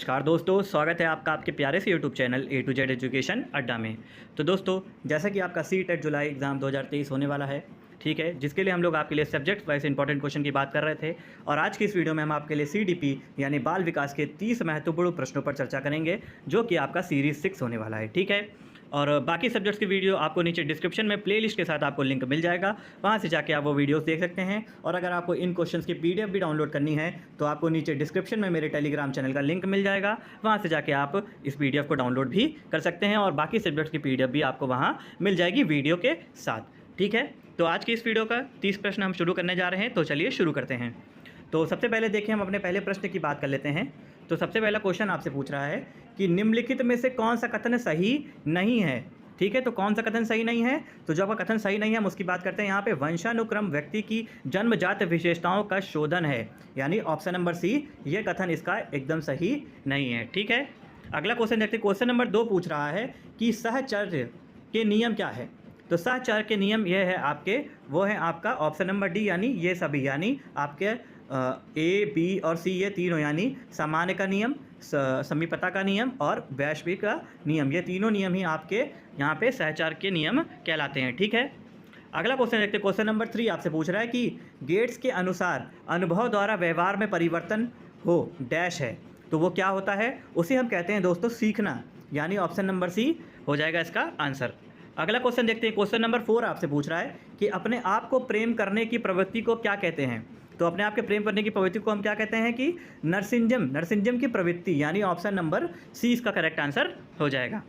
नमस्कार दोस्तों, स्वागत है आपका आपके प्यारे से YouTube channel A to Z education Adda में। तो दोस्तों, जैसा कि आपका सी टेट जुलाई एग्ज़ाम 2023 होने वाला है, ठीक है, जिसके लिए हम लोग आपके लिए सब्जेक्ट वाइज इंपॉर्टेंट क्वेश्चन की बात कर रहे थे। और आज की इस वीडियो में हम आपके लिए सीडीपी यानी बाल विकास के 30 महत्वपूर्ण प्रश्नों पर चर्चा करेंगे, जो कि आपका सीरीज 6 होने वाला है, ठीक है। और बाकी सब्जेक्ट्स की वीडियो आपको नीचे डिस्क्रिप्शन में प्लेलिस्ट के साथ आपको लिंक मिल जाएगा, वहाँ से जाके आप वो वीडियोस देख सकते हैं। और अगर आपको इन क्वेश्चंस की पीडीएफ भी डाउनलोड करनी है तो आपको नीचे डिस्क्रिप्शन में मेरे टेलीग्राम चैनल का लिंक मिल जाएगा, वहाँ से जाके आप इस पीडीएफ को डाउनलोड भी कर सकते हैं और बाकी सब्जेक्ट्स की पीडीएफ भी आपको वहाँ मिल जाएगी वीडियो के साथ, ठीक है। तो आज की इस वीडियो का 30 प्रश्न हम शुरू करने जा रहे हैं, तो चलिए शुरू करते हैं। तो सबसे पहले देखिए, हम अपने पहले प्रश्न की बात कर लेते हैं। तो सबसे पहला क्वेश्चन आपसे पूछ रहा है कि निम्नलिखित में से कौन सा कथन सही नहीं है, ठीक है। तो कौन सा कथन सही नहीं है, तो जो आपका कथन सही नहीं है हम उसकी बात करते हैं। यहाँ पे वंशानुक्रम व्यक्ति की जन्मजात विशेषताओं का शोधन है, यानी ऑप्शन नंबर सी, ये कथन इसका एकदम सही नहीं है, ठीक है। अगला क्वेश्चन देखते हैं। क्वेश्चन नंबर 2 पूछ रहा है कि सहचर्य के नियम क्या है। तो सहचर्य के नियम ये है आपके, वो है आपका ऑप्शन नंबर डी, यानी ये सभी, यानी आपके ए बी और सी, ये तीनों, यानी सामान्य का नियम, समीपता का नियम और वैश्विक का नियम, ये तीनों नियम ही आपके यहाँ पे सहचार के नियम कहलाते हैं, ठीक है। अगला क्वेश्चन देखते हैं। क्वेश्चन नंबर 3 आपसे पूछ रहा है कि गेट्स के अनुसार अनुभव द्वारा व्यवहार में परिवर्तन हो डैश है, तो वो क्या होता है, उसे हम कहते हैं दोस्तों सीखना, यानी ऑप्शन नंबर सी हो जाएगा इसका आंसर। अगला क्वेश्चन देखते हैं। क्वेश्चन नंबर 4 आपसे पूछ रहा है कि अपने आप को प्रेम करने की प्रवृत्ति को क्या कहते हैं। तो अपने आप के प्रेम करने की प्रवृत्ति को हम क्या कहते हैं कि नरसिंजम की प्रवृत्ति, यानी ऑप्शन नंबर सी इसका करेक्ट आंसर हो जाएगा।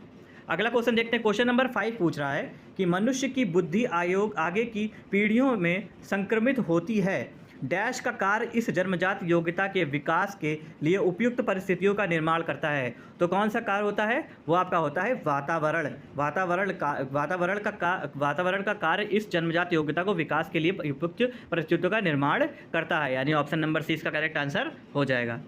अगला क्वेश्चन देखते हैं। क्वेश्चन नंबर 5 पूछ रहा है कि मनुष्य की बुद्धि आगे की पीढ़ियों में संक्रमित होती है डैश का कार्य इस जन्मजात योग्यता के विकास के लिए उपयुक्त परिस्थितियों का निर्माण करता है। तो कौन सा कार्य होता है, वो आपका होता है वातावरण का कार्य इस जन्मजात योग्यता को विकास के लिए उपयुक्त परिस्थितियों का निर्माण करता है, यानी ऑप्शन नंबर सी इसका करेक्ट आंसर हो जाएगा।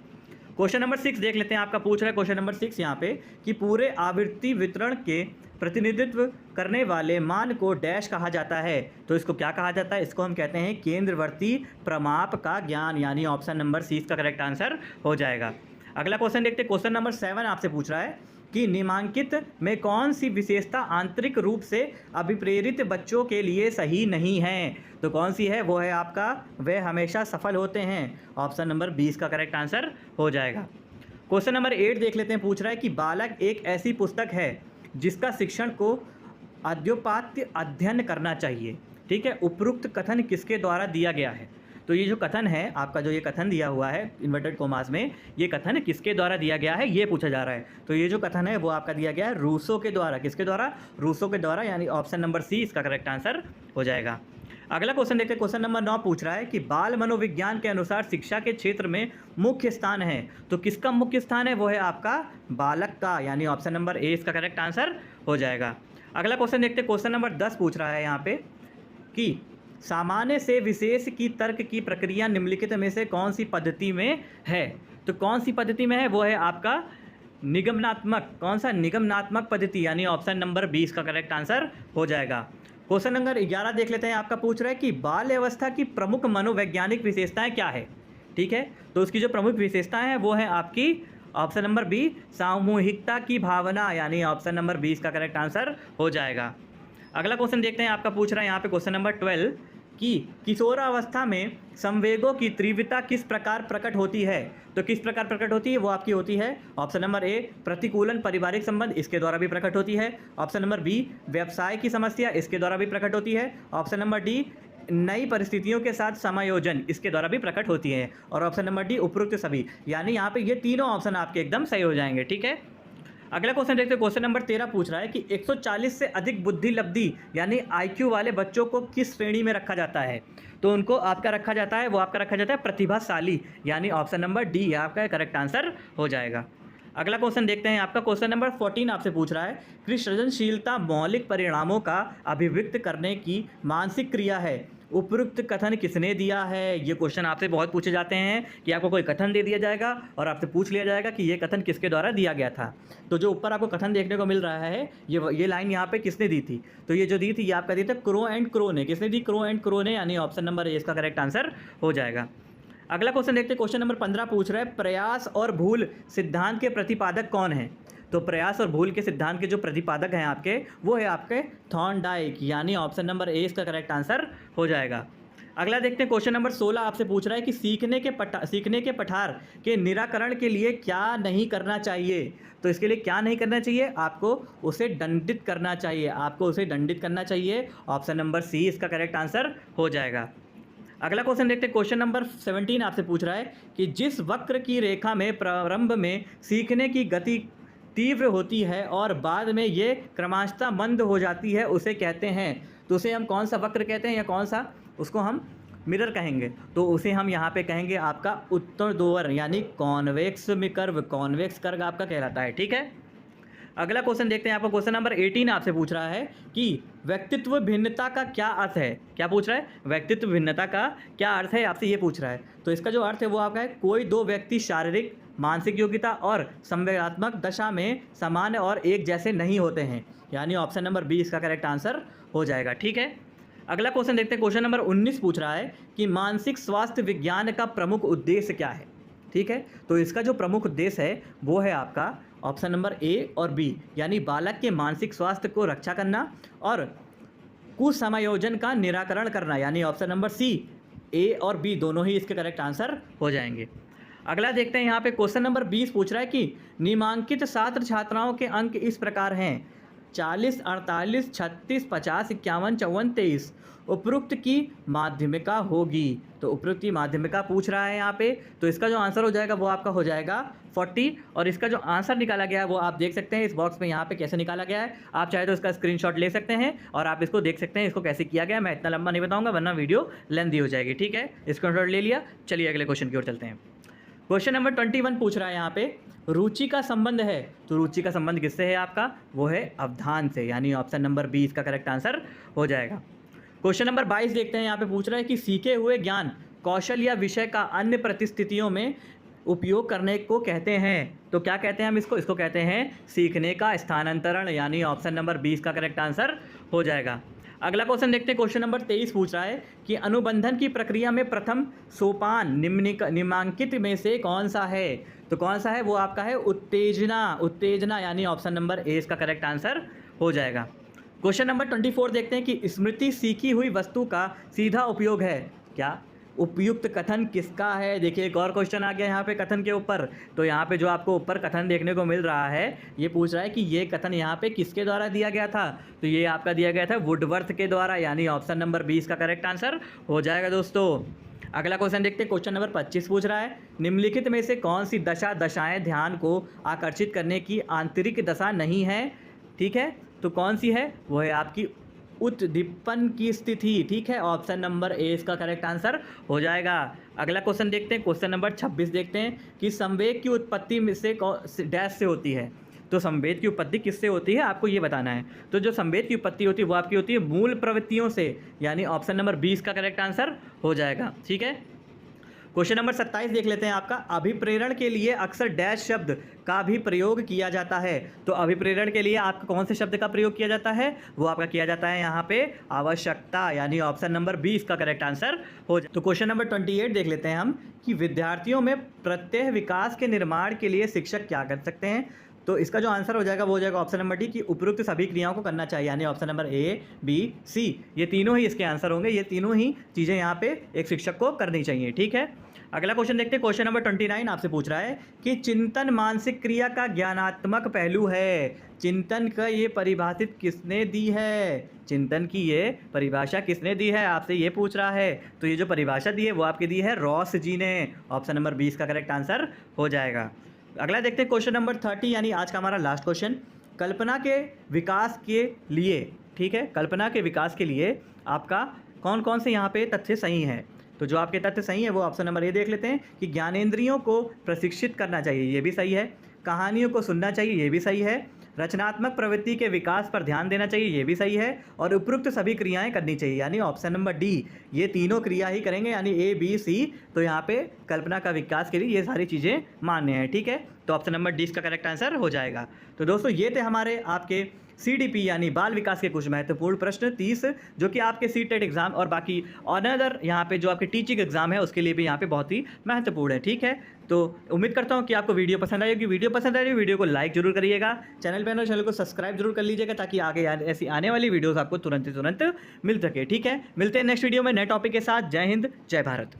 क्वेश्चन नंबर 6 देख लेते हैं। आपका पूछ रहा है क्वेश्चन नंबर 6 यहाँ पे कि पूरे आवृत्ति वितरण के प्रतिनिधित्व करने वाले मान को डैश कहा जाता है। तो इसको क्या कहा जाता है, इसको हम कहते हैं केंद्रवर्ती प्रमाप का ज्ञान, यानी ऑप्शन नंबर सी इसका करेक्ट आंसर हो जाएगा। अगला क्वेश्चन देखते हैं। क्वेश्चन नंबर 7 आपसे पूछ रहा है कि निम्नांकित में कौन सी विशेषता आंतरिक रूप से अभिप्रेरित बच्चों के लिए सही नहीं है। तो कौन सी है, वो है आपका वे हमेशा सफल होते हैं, ऑप्शन नंबर 20 का करेक्ट आंसर हो जाएगा। क्वेश्चन नंबर 8 देख लेते हैं। पूछ रहा है कि बालक एक ऐसी पुस्तक है जिसका शिक्षण को अध्योपात्य अध्ययन करना चाहिए, ठीक है। उपरोक्त कथन किसके द्वारा दिया गया है। तो ये जो कथन है आपका, जो ये कथन दिया हुआ है इन्वर्टेड कोमास में, ये कथन किसके द्वारा दिया गया है, ये पूछा जा रहा है। तो ये जो कथन है वो आपका दिया गया है रूसो के द्वारा। किसके द्वारा, रूसो के द्वारा, यानी ऑप्शन नंबर सी इसका करेक्ट आंसर हो जाएगा। अगला क्वेश्चन देखते हैं। क्वेश्चन नंबर 9 पूछ रहा है कि बाल मनोविज्ञान के अनुसार शिक्षा के क्षेत्र में मुख्य स्थान है। तो किसका मुख्य स्थान है, वो है आपका बालक का, यानी ऑप्शन नंबर ए इसका करेक्ट आंसर हो जाएगा। अगला क्वेश्चन देखते हैं। क्वेश्चन नंबर 10 पूछ रहा है यहाँ पे कि सामान्य से विशेष की तर्क की प्रक्रिया निम्नलिखित में से कौन सी पद्धति में है। तो कौन सी पद्धति में है, वो है आपका निगमनात्मक, कौन सा, निगमनात्मक पद्धति, यानी ऑप्शन नंबर 20 का करेक्ट आंसर हो जाएगा। क्वेश्चन नंबर 11 देख लेते हैं। आपका पूछ रहा है कि बाल्य अवस्था की प्रमुख मनोवैज्ञानिक विशेषताएं क्या है, ठीक है। तो उसकी जो प्रमुख विशेषताएं हैं वो है आपकी ऑप्शन नंबर बी, सामूहिकता की भावना, यानी ऑप्शन नंबर 20 का करेक्ट आंसर हो जाएगा। अगला क्वेश्चन देखते हैं। आपका पूछ रहा है यहाँ पे क्वेश्चन नंबर 12 कि किशोरावस्था में संवेगों की तीव्रता किस प्रकार प्रकट होती है। तो किस प्रकार प्रकट होती है, वो आपकी होती है ऑप्शन नंबर ए प्रतिकूलन पारिवारिक संबंध, इसके द्वारा भी प्रकट होती है। ऑप्शन नंबर बी व्यवसाय की समस्या, इसके द्वारा भी प्रकट होती है। ऑप्शन नंबर डी नई परिस्थितियों के साथ समायोजन, इसके द्वारा भी प्रकट होती है। और ऑप्शन नंबर डी उपरोक्त सभी, यानी यहाँ पे ये तीनों ऑप्शन आपके एकदम सही हो जाएंगे, ठीक है। अगला क्वेश्चन देखते हैं। क्वेश्चन नंबर 13 पूछ रहा है कि 140 से अधिक बुद्धि लब्धि यानी IQ वाले बच्चों को किस श्रेणी में रखा जाता है। तो उनको आपका रखा जाता है, वो आपका रखा जाता है प्रतिभाशाली, यानी ऑप्शन नंबर डी आपका करेक्ट आंसर हो जाएगा। अगला क्वेश्चन देखते हैं। आपका क्वेश्चन नंबर 14 आपसे पूछ रहा है कि सृजनशीलता मौलिक परिणामों का अभिव्यक्त करने की मानसिक क्रिया है, उपयुक्त कथन किसने दिया है। ये क्वेश्चन आपसे बहुत पूछे जाते हैं कि आपको कोई कथन दे दिया जाएगा और आपसे पूछ लिया जाएगा कि ये कथन किसके द्वारा दिया गया था। तो जो ऊपर आपको कथन देखने को मिल रहा है, ये लाइन यहाँ पे किसने दी थी, तो ये जो दी थी ये आपका दी था क्रो एंड क्रो ने। किसने दी, क्रो एंड क्रो ने, यानी ऑप्शन नंबर ए इसका करेक्ट आंसर हो जाएगा। अगला क्वेश्चन देखते हैं, क्वेश्चन नंबर 15 पूछ रहा है प्रयास और भूल सिद्धांत के प्रतिपादक कौन है। तो प्रयास और भूल के सिद्धांत के जो प्रतिपादक हैं आपके, वो है आपके थॉर्नडाइक, यानी ऑप्शन नंबर ए इसका करेक्ट आंसर हो जाएगा। अगला देखते हैं, क्वेश्चन नंबर 16 आपसे पूछ रहा है कि सीखने के पठार के निराकरण के लिए क्या नहीं करना चाहिए। तो इसके लिए क्या नहीं करना चाहिए, आपको उसे दंडित करना चाहिए, आपको उसे दंडित करना चाहिए। ऑप्शन नंबर सी इसका करेक्ट आंसर हो जाएगा। अगला क्वेश्चन देखते हैं, क्वेश्चन नंबर 17 आपसे पूछ रहा है कि जिस वक्र की रेखा में प्रारंभ में सीखने की गति तीव्र होती है और बाद में ये क्रमशः मंद हो जाती है, उसे कहते हैं। तो उसे हम कौन सा वक्र कहते हैं, या कौन सा, उसको हम मिरर कहेंगे। तो उसे हम यहाँ पे कहेंगे आपका उत्तरोत्तर, यानी कॉन्वेक्स कर्व, कॉन्वेक्स कर्व आपका कहलाता है। ठीक है, अगला क्वेश्चन देखते हैं। आपको क्वेश्चन नंबर 18 आपसे पूछ रहा है कि व्यक्तित्व भिन्नता का क्या अर्थ है। क्या पूछ रहा है, व्यक्तित्व भिन्नता का क्या अर्थ है, आपसे ये पूछ रहा है। तो इसका जो अर्थ है वो आपका है, कोई दो व्यक्ति शारीरिक मानसिक योग्यता और संवेगात्मक दशा में समान और एक जैसे नहीं होते हैं, यानी ऑप्शन नंबर बी इसका करेक्ट आंसर हो जाएगा। ठीक है, अगला क्वेश्चन देखते हैं। क्वेश्चन नंबर 19 पूछ रहा है कि मानसिक स्वास्थ्य विज्ञान का प्रमुख उद्देश्य क्या है। ठीक है, तो इसका जो प्रमुख उद्देश्य है वो है आपका ऑप्शन नंबर ए और बी, यानी बालक के मानसिक स्वास्थ्य को रक्षा करना और कुसमायोजन का निराकरण करना, यानी ऑप्शन नंबर सी, ए और बी दोनों ही इसके करेक्ट आंसर हो जाएंगे। अगला देखते हैं, यहाँ पे क्वेश्चन नंबर 20 पूछ रहा है कि निम्नांकित छात्र छात्राओं के अंक इस प्रकार हैं 40, 48, 36, 50, 51, 54, 23 उपरोक्त की माध्यमिका होगी। तो उपरोक्त की माध्यमिका पूछ रहा है यहाँ पे, तो इसका जो आंसर हो जाएगा वो आपका हो जाएगा 40, और इसका जो आंसर निकाला गया है वो आप देख सकते हैं इस बॉक्स में यहाँ पे कैसे निकाला गया है। आप चाहे तो इसका स्क्रीनशॉट ले सकते हैं और आप इसको देख सकते हैं इसको कैसे किया गया है। मैं इतना लंबा नहीं बताऊँगा वरना वीडियो लेंथी हो जाएगी। ठीक है, स्क्रीनशॉट ले लिया, चलिए अगले क्वेश्चन की ओर चलते हैं। क्वेश्चन नंबर 21 पूछ रहा है यहाँ पे रुचि का संबंध है। तो रुचि का संबंध किससे है आपका, वो है अवधान से, यानी ऑप्शन नंबर बी इसका करेक्ट आंसर हो जाएगा। क्वेश्चन नंबर 22 देखते हैं, यहाँ पे पूछ रहा है कि सीखे हुए ज्ञान कौशल या विषय का अन्य परिस्थितियों में उपयोग करने को कहते हैं। तो क्या कहते हैं हम इसको कहते हैं सीखने का स्थानांतरण, यानी ऑप्शन नंबर 20 का करेक्ट आंसर हो जाएगा। अगला क्वेश्चन देखते हैं, क्वेश्चन नंबर 23 पूछ रहा है कि अनुबंधन की प्रक्रिया में प्रथम सोपान निम्नांकित में से कौन सा है। तो कौन सा है, वो आपका है उत्तेजना, यानी ऑप्शन नंबर ए इसका करेक्ट आंसर हो जाएगा। क्वेश्चन नंबर 24 देखते हैं कि स्मृति सीखी हुई वस्तु का सीधा उपयोग है। क्या उपयुक्त कथन किसका है। देखिए एक और क्वेश्चन आ गया यहाँ पे कथन के ऊपर। तो यहाँ पे जो आपको ऊपर कथन देखने को मिल रहा है, ये पूछ रहा है कि ये कथन यहाँ पे किसके द्वारा दिया गया था। तो ये आपका दिया गया था वुडवर्थ के द्वारा, यानी ऑप्शन नंबर 20 का करेक्ट आंसर हो जाएगा दोस्तों। अगला क्वेश्चन देखते हैं, क्वेश्चन नंबर 25 पूछ रहा है निम्नलिखित में से कौन सी दशाएं ध्यान को आकर्षित करने की आंतरिक दशा नहीं है। ठीक है, तो कौन सी है, वो है आपकी उद्दीपन की स्थिति। ठीक है, ऑप्शन नंबर ए इसका करेक्ट आंसर हो जाएगा। अगला क्वेश्चन देखते हैं, क्वेश्चन नंबर 26 देखते हैं कि संवेग की उत्पत्ति में से डैश से होती है। तो संवेद की उत्पत्ति किससे होती है, आपको ये बताना है। तो जो संवेद की उत्पत्ति होती है वो आपकी होती है मूल प्रवृत्तियों से, यानी ऑप्शन नंबर 20 का करेक्ट आंसर हो जाएगा। ठीक है, क्वेश्चन नंबर 27 देख लेते हैं आपका। अभिप्रेरण के लिए अक्सर डैश शब्द का भी प्रयोग किया जाता है। तो अभिप्रेरण के लिए आपका कौन से शब्द का प्रयोग किया जाता है, वो आपका किया जाता है यहाँ पे आवश्यकता, यानी ऑप्शन नंबर 20 का करेक्ट आंसर हो जाए। तो क्वेश्चन नंबर 28 देख लेते हैं हम कि विद्यार्थियों में प्रत्यय विकास के निर्माण के लिए शिक्षक क्या कर सकते हैं। तो इसका जो आंसर हो जाएगा वो हो जाएगा ऑप्शन नंबर डी, कि उपयुक्त सभी क्रियाओं को करना चाहिए, यानी ऑप्शन नंबर ए, बी, सी ये तीनों ही इसके आंसर होंगे। ये तीनों ही चीज़ें यहाँ पे एक शिक्षक को करनी चाहिए। ठीक है, अगला क्वेश्चन देखते हैं, क्वेश्चन नंबर 29 आपसे पूछ रहा है कि चिंतन मानसिक क्रिया का ज्ञानात्मक पहलू है। चिंतन का ये परिभाषित किसने दी है, चिंतन की ये परिभाषा किसने दी है, आपसे ये पूछ रहा है। तो ये जो परिभाषा दी है वो आपकी दी है रॉस जी ने। ऑप्शन नंबर 20 का करेक्ट आंसर हो जाएगा। अगला देखते हैं क्वेश्चन नंबर 30, यानी आज का हमारा लास्ट क्वेश्चन। कल्पना के विकास के लिए, ठीक है, कल्पना के विकास के लिए आपका कौन कौन से यहाँ पे तथ्य सही हैं। तो जो आपके तथ्य सही है वो ऑप्शन नंबर ए देख लेते हैं कि ज्ञानेंद्रियों को प्रशिक्षित करना चाहिए, ये भी सही है। कहानियों को सुनना चाहिए, ये भी सही है। रचनात्मक प्रवृत्ति के विकास पर ध्यान देना चाहिए, ये भी सही है। और उपयुक्त सभी क्रियाएं करनी चाहिए, यानी ऑप्शन नंबर डी, ये तीनों क्रिया ही करेंगे, यानी ए, बी, सी। तो यहाँ पे कल्पना का विकास के लिए ये सारी चीज़ें मान्य हैं। ठीक है, तो ऑप्शन नंबर डी इसका करेक्ट आंसर हो जाएगा। तो दोस्तों ये थे हमारे आपके CDP यानी बाल विकास के कुछ महत्वपूर्ण प्रश्न 30, जो कि आपके CTET एग्जाम और बाकी अनदर यहाँ पे जो आपके टीचिंग एग्जाम है उसके लिए भी यहाँ पे बहुत ही महत्वपूर्ण है। ठीक है, तो उम्मीद करता हूँ कि आपको वीडियो पसंद आई होगी। वीडियो पसंद आई वीडियो को लाइक जरूर करिएगा, चैनल पर चैनल को सब्सक्राइब जरूर कर लीजिएगा, ताकि आगे ऐसी आने वाली वीडियोज़ आपको तुरंत मिल सके। ठीक है, मिलते हैं नेक्स्ट वीडियो में नए टॉपिक के साथ। जय हिंद, जय भारत।